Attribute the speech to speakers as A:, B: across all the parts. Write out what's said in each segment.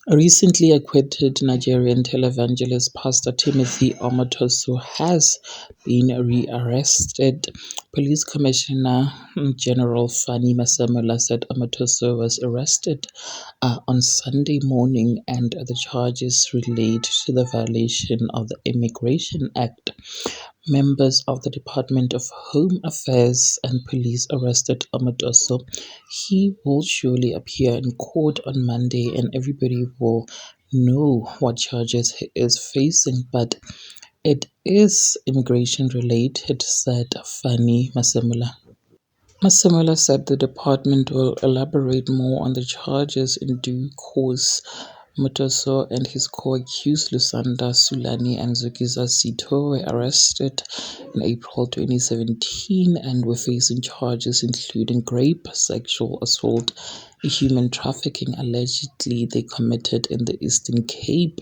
A: Recently acquitted Nigerian televangelist Pastor Timothy Omotoso has been rearrested. Police Commissioner General Fani Masemola said Omotoso was arrested on Sunday morning and the charges relate to the violation of the Immigration Act. Members of the Department of Home Affairs and police arrested Omotoso. He will surely appear in court on Monday and everybody will know what charges he is facing, but it is immigration related, said Fani Masemola. Masemola said the department will elaborate more on the charges in due course. Motoso and his co-accused Lusanda Sulani and Zukiza Sito were arrested in April 2017 and were facing charges including rape, sexual assault, and human trafficking allegedly they committed in the Eastern Cape,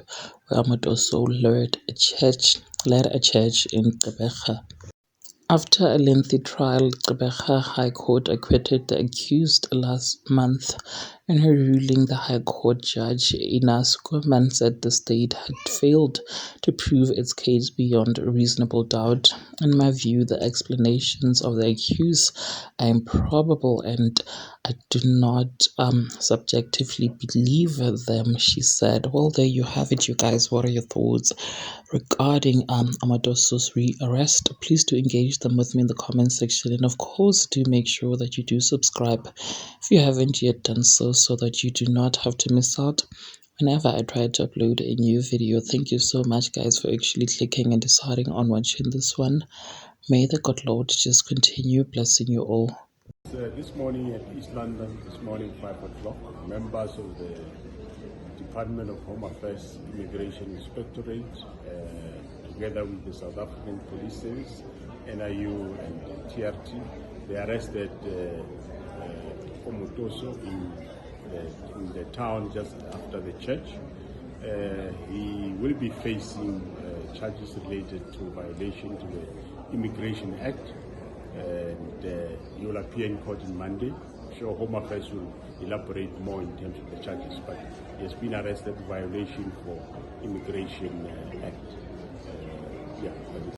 A: where Motoso led a church in Gqeberha. After a lengthy trial, Gqeberha High Court acquitted the accused last month. In her ruling, the High Court judge Inas Koman said the state had failed to prove its case beyond a reasonable doubt. In my view, the explanations of the accused are improbable and I do not subjectively believe them, she said. Well, there you have it, you guys. What are your thoughts regarding Amadoso's rearrest? Please do engage them with me in the comment section, and of course do make sure that you do subscribe if you haven't yet done so, so that you do not have to miss out whenever I try to upload a new video. Thank you so much, guys, for actually clicking and deciding on watching this one. May the God Lord just continue blessing you all.
B: This morning at East London, this morning 5 o'clock, members of the Department of Home Affairs Immigration Inspectorate, together with the South African Police Service, NIU and TRT, they arrested Omotoso in the town just after the church. He will be facing charges related to violation to the Immigration Act, and he will appear in court on Monday. I'm sure Home Affairs will elaborate more in terms of the charges, but he has been arrested in violation for Immigration Act.